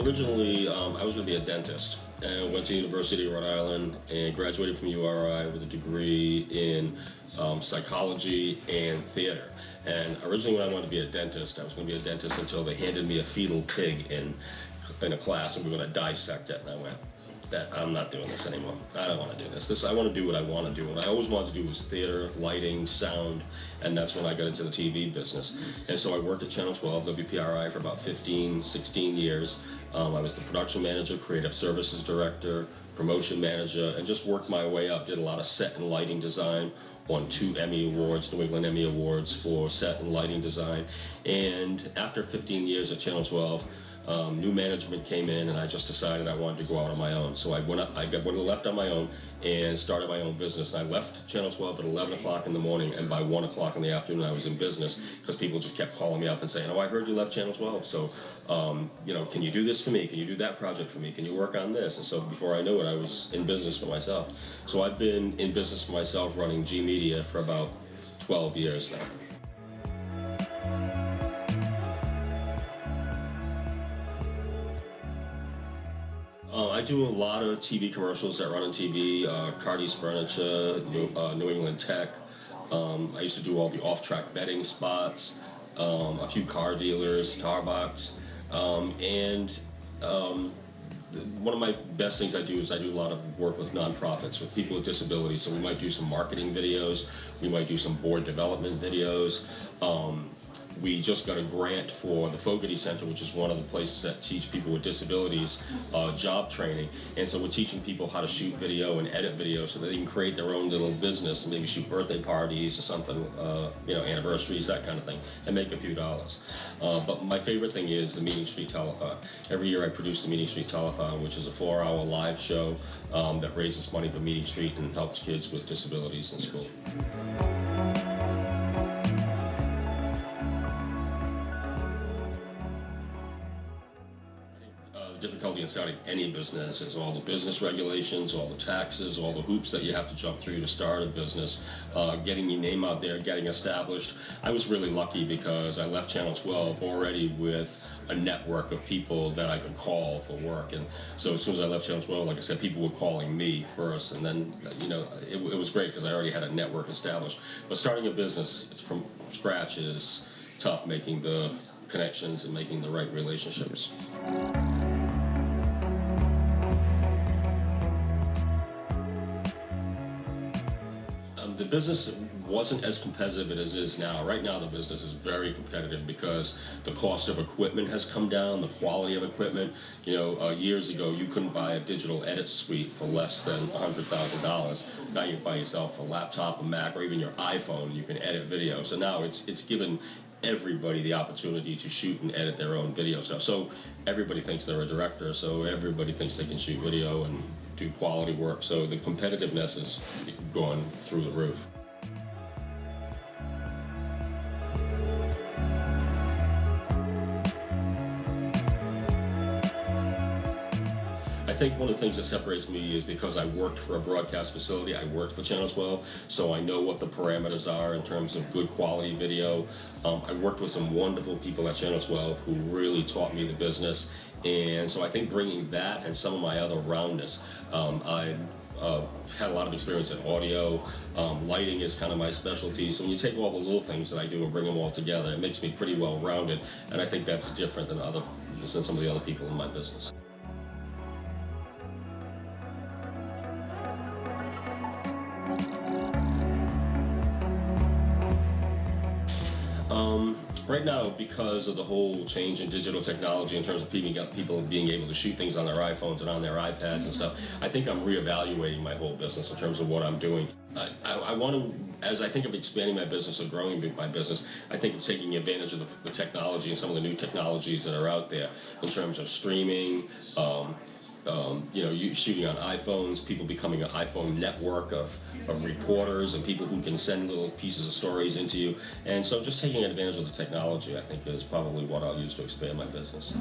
Originally, I was going to be a dentist and went to University of Rhode Island and graduated from URI with a degree in psychology and theater. And originally when I wanted to be a dentist, I was going to be a dentist until they handed me a fetal pig in a class and we were going to dissect it. And I went, I'm not doing this anymore. I don't want to do this. I want to do what I want to do. What I always wanted to do was theater, lighting, sound, and that's when I got into the TV business. And so I worked at Channel 12, WPRI, for about 15, 16 years. I was the production manager, creative services director, promotion manager, and just worked my way up. Did a lot of set and lighting design, won 2 Emmy Awards, New England Emmy Awards for set and lighting design. And after 15 years at Channel 12, new management came in, and I just decided I wanted to go out on my own. So I went left on my own and started my own business. And I left Channel 12 at 11 o'clock in the morning, and by 1 o'clock in the afternoon, I was in business because people just kept calling me up and saying, "Oh, I heard you left Channel 12. So, can you do this for me? Can you do that project for me? Can you work on this?" And so before I knew it, I was in business for myself. So I've been in business for myself, running Gmedia for about 12 years now. I do a lot of TV commercials that run on TV, Cardi's Furniture, New England Tech. I used to do all the off-track betting spots, a few car dealers, Starbucks, one of my best things I do is I do a lot of work with nonprofits, with people with disabilities. So we might do some marketing videos, we might do some board development videos. We just got a grant for the Fogarty Center, which is one of the places that teach people with disabilities job training. And so we're teaching people how to shoot video and edit video so that they can create their own little business and maybe shoot birthday parties or something, anniversaries, that kind of thing, and make a few dollars. But my favorite thing is the Meeting Street Telethon. Every year I produce the Meeting Street Telethon, which is a 4-hour live show that raises money for Meeting Street and helps kids with disabilities in school. Difficulty in starting any business is all the business regulations, all the taxes, all the hoops that you have to jump through to start a business, getting your name out there, getting established. I was really lucky because I left Channel 12 already with a network of people that I could call for work. And so as soon as I left Channel 12, like I said, people were calling me first, and then, it was great because I already had a network established. But starting a business from scratch is tough, making the connections and making the right relationships. The business wasn't as competitive as it is now. Right now the business is very competitive because the cost of equipment has come down, the quality of equipment. Years ago you couldn't buy a digital edit suite for less than $100,000. Now you can buy yourself a laptop, a Mac, or even your iPhone, you can edit video. So now it's given everybody the opportunity to shoot and edit their own video stuff. So everybody thinks they're a director, so everybody thinks they can shoot video and do quality work. So the competitiveness is gone through the roof. I think one of the things that separates me is because I worked for a broadcast facility. I worked for Channel 12, so I know what the parameters are in terms of good quality video. I worked with some wonderful people at Channel 12 who really taught me the business, and so I think bringing that and some of my other roundness, I had a lot of experience in audio. Lighting is kind of my specialty, so when you take all the little things that I do and bring them all together, it makes me pretty well rounded, and I think that's different than some of the other people in my business. Right now, because of the whole change in digital technology in terms of people being able to shoot things on their iPhones and on their iPads and stuff, I think I'm reevaluating my whole business in terms of what I'm doing. I want to, as I think of expanding my business or growing my business, I think of taking advantage of the technology and some of the new technologies that are out there in terms of streaming, you shooting on iPhones, people becoming an iPhone network of reporters and people who can send little pieces of stories into you. And so just taking advantage of the technology, I think, is probably what I'll use to expand my business.